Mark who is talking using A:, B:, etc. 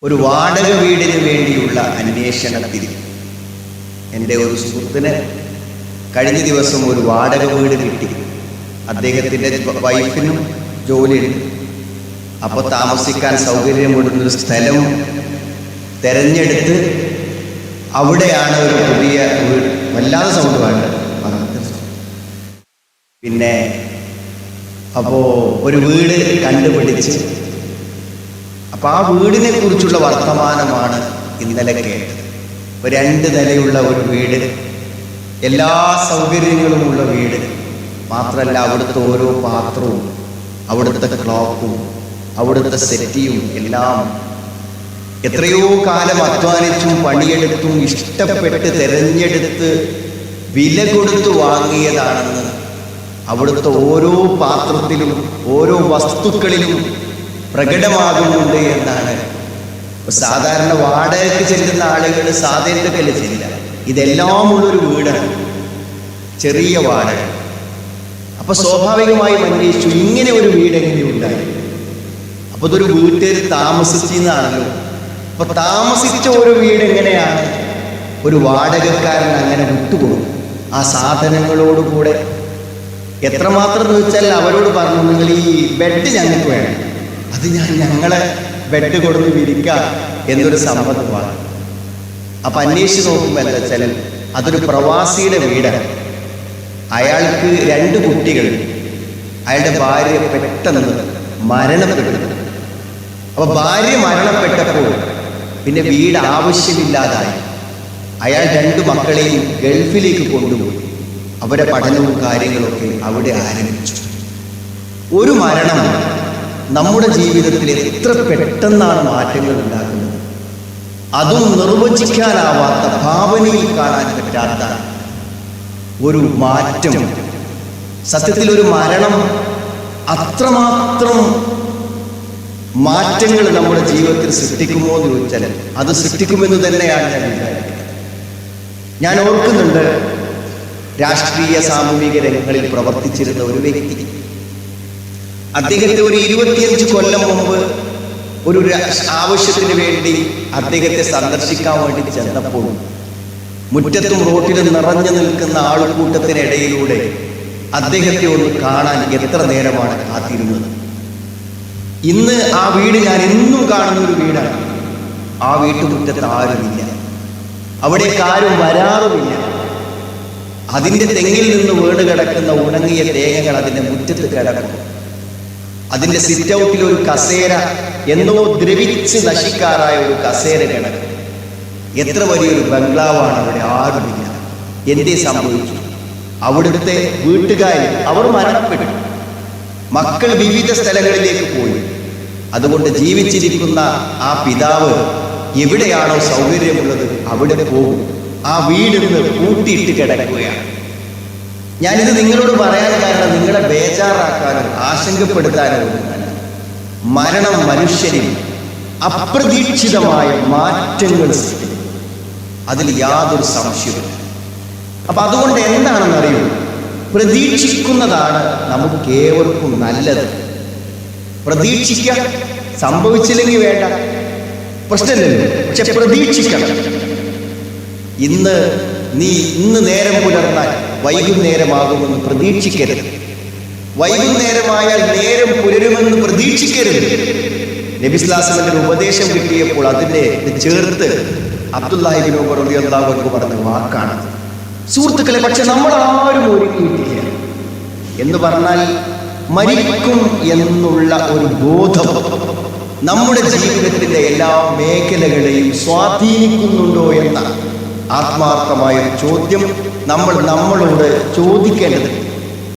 A: ഒരു വാടക വീടിന് വേണ്ടിയുള്ള അന്വേഷണത്തിൽ എൻ്റെ ഒരു സുഹൃത്തിന് കഴിഞ്ഞ ദിവസം ഒരു വാടക വീട് കിട്ടി. അദ്ദേഹത്തിൻ്റെ വൈഫിനും ജോലിയുണ്ട്. അപ്പോൾ താമസിക്കാൻ സൗകര്യമുള്ളൊരു സ്ഥലം തിരഞ്ഞെടുത്ത് അവിടെയാണ് ഒരു പുതിയ വീട്. വല്ലാതെ സൗണ്ട് വേണ്ട. പിന്നെ അപ്പോൾ ഒരു വീട് കണ്ടുപിടിച്ച്, അപ്പോൾ ആ വീടിനെ കുറിച്ചുള്ള വർത്തമാനമാണ് ഇന്നലെ കേട്ടത്. 2 നിലയുള്ള ഒരു വീട്, എല്ലാ സൗകര്യങ്ങളുമുള്ള വീട്. മാത്രമല്ല അവിടുത്തെ ഓരോ പാത്രവും, അവിടുത്തെ ക്ലോക്കും, അവിടുത്തെ സെറ്റിയും എല്ലാം എത്രയോ കാലം അധ്വാനിച്ചും പണിയെടുത്തും ഇഷ്ടപ്പെട്ട് തിരഞ്ഞെടുത്ത് വില കൊടുത്തു വാങ്ങിയതാണെന്ന് അവിടുത്തെ ഓരോ പാത്രത്തിലും ഓരോ വസ്തുക്കളിലും പ്രകടമാകുന്നുണ്ട് എന്നാണ്. സാധാരണ വാടകയ്ക്ക് ചെല്ലുന്ന ആളുകൾ സാധാരണക്കല്ല ചെല്ലില്ല. ഇതെല്ലാം ഉള്ളൊരു വീടാണ്, ചെറിയ വാടക. അപ്പൊ സ്വാഭാവികമായും അന്വേഷിച്ചു, ഇങ്ങനെ ഒരു വീട് എങ്ങനെ ഉണ്ടായി? അപ്പൊ ഇതൊരു വീട്ടിൽ താമസിച്ചെന്നാണല്ലോ. അപ്പൊ താമസിച്ച ഒരു വീട് എങ്ങനെയാണ് ഒരു വാടകക്കാരൻ അങ്ങനെ വിട്ടുപോകും? ആ സാധനങ്ങളോടുകൂടെ എത്രമാത്രം എന്ന് വെച്ചാൽ അവരോട് പറഞ്ഞു, നിങ്ങൾ ഈ ബെഡ് ഞങ്ങൾക്ക് വേണം, അത് ഞങ്ങളെ ബെഡ് കൊടുത്ത് വിരിക്കാം എന്നൊരു സമ്മതമാണ്. അപ്പൊ അന്വേഷിച്ച് നോക്കുമ്പോൾ എന്താ വെച്ചാൽ അതൊരു പ്രവാസിയുടെ വീടാണ്. അയാൾക്ക് 2 കുട്ടികൾ. അയാളുടെ ഭാര്യ പെട്ടെന്ന് മരണപ്പെട്ടു. അപ്പൊ ഭാര്യ മരണപ്പെട്ടപ്പോൾ പിന്നെ വീട് ആവശ്യമില്ലാതായി. അയാൾ 2 മക്കളെയും ഗൾഫിലേക്ക് കൊണ്ടുപോയി. അവരുടെ പഠനവും കാര്യങ്ങളൊക്കെ അവിടെ ആരംഭിച്ചു. ഒരു മരണം നമ്മുടെ ജീവിതത്തിൽ എത്ര പെട്ടെന്നാണ് മാറ്റങ്ങൾ ഉണ്ടാക്കുന്നത്. അതും നിർവചിക്കാനാവാത്ത, ഭാവനയിൽ കാണാൻ പറ്റാത്ത ഒരു മാറ്റം. സത്യത്തിൽ ഒരു മരണം അത്രമാത്രം മാറ്റങ്ങൾ നമ്മുടെ ജീവിതത്തിൽ സൃഷ്ടിക്കുമോ എന്ന് ചോദിച്ചാൽ അത് സൃഷ്ടിക്കുമെന്ന് തന്നെയാണ് ഞാൻ വിചാരിക്കുന്നത്. ഞാൻ ഓർക്കുന്നുണ്ട്, രാഷ്ട്രീയ സാമൂഹിക രംഗങ്ങളിൽ പ്രവർത്തിച്ചിരുന്ന ഒരു വ്യക്തി. അദ്ദേഹത്തെ ഒരു 25 കൊല്ലം മുമ്പ് ഒരു ആവശ്യത്തിന് വേണ്ടി അദ്ദേഹത്തെ സന്ദർശിക്കാൻ വേണ്ടി ചെന്നപ്പോൾ മുറ്റത്തും റോട്ടിലും നിറഞ്ഞു നിൽക്കുന്ന ആൾക്കൂട്ടത്തിനിടയിലൂടെ അദ്ദേഹത്തെ ഒന്ന് കാണാൻ എത്ര നേരമാണ് കാത്തിരുന്നത്. ഇന്ന് ആ വീട് ഞാൻ എന്നും കാണുന്ന ഒരു വീടാണ്. ആ വീട്ടുമുറ്റത്ത് ആരുമില്ല, അവിടേക്ക് ആരും വരാറുമില്ല. അതിൻ്റെ തെങ്ങിൽ നിന്ന് വീണ് കിടക്കുന്ന ഉണങ്ങിയ തേങ്ങകൾ അതിൻ്റെ മുറ്റത്ത് കിടക്കും. അതിൻ്റെ സിറ്റ് ഔട്ടിൽ ഒരു കസേര, എന്നോ ദ്രവിച്ച് നശിക്കാറായ ഒരു കസേര കിടക്കും. എത്ര വലിയൊരു ബംഗ്ലാവാണ് അവിടെ, ആരുമില്ല. എന്തേ സംഭവിച്ചു? അവിടുത്തെ വീട്ടുകാർ അവർ മരണപ്പെട്ടു. മക്കൾ വിവിധ സ്ഥലങ്ങളിലേക്ക് പോയി. അതുകൊണ്ട് ജീവിച്ചിരിക്കുന്ന ആ പിതാവ് എവിടെയാണോ സൗകര്യമുള്ളത് അവിടെ പോകും. ആ വീടിന്ന് കൂട്ടിയിട്ട് കിടക്കുകയാണ്. ഞാനിത് നിങ്ങളോട് പറയാൻ കാരണം നിങ്ങളെ ബേജാറാക്കാനും ആശങ്കപ്പെടുത്താനും ഒന്നുമല്ല. മരണം മനുഷ്യനിൽ അപ്രതീക്ഷിതമായ മാറ്റങ്ങൾ സൃഷ്ടിക്കും, അതിൽ യാതൊരു സംശയവുമില്ല. അപ്പൊ അതുകൊണ്ട് എന്താണെന്നറിയൂ, പ്രതീക്ഷിക്കുന്നതാണ് നമുക്ക് ഏവർക്കും നല്ലത്. പ്രതീക്ഷിക്കുക, സംഭവിച്ചില്ലെങ്കിൽ വേണ്ട, പ്രശ്നമില്ലല്ലോ. പക്ഷെ പ്രതീക്ഷിക്കണം. ഇന്ന് നേരം പുലർന്നാൽ വൈകുന്നേരമാകുമെന്ന് പ്രതീക്ഷിക്കരുത്. വൈകുന്നേരമായാൽ നേരം പുലരുമെന്ന് പ്രതീക്ഷിക്കരുത്. നബി സ്വല്ലല്ലാഹു അലൈഹി വസല്ലം ഉപദേശം കിട്ടിയപ്പോൾ അതിനെ ചേർത്ത് അബ്ദുല്ലാഹി ഇബ്നു ഉമർ റളിയല്ലാഹു അൻഹു പറഞ്ഞ വാക്കാണ്. സുഹൃത്തുക്കളെ, പക്ഷെ നമ്മൾ ആരും ഒരുക്കിയിട്ടില്ല എന്ന് പറഞ്ഞാൽ മരിക്കും എന്നുള്ള ഒരു ബോധം നമ്മുടെ ജീവിതത്തിന്റെ എല്ലാ മേഖലകളെയും സ്വാധീനിക്കുന്നുണ്ടോ എന്ന ആത്മാർത്ഥമായ ചോദ്യം നമ്മൾ നമ്മളോട് ചോദിക്കേണ്ടത്.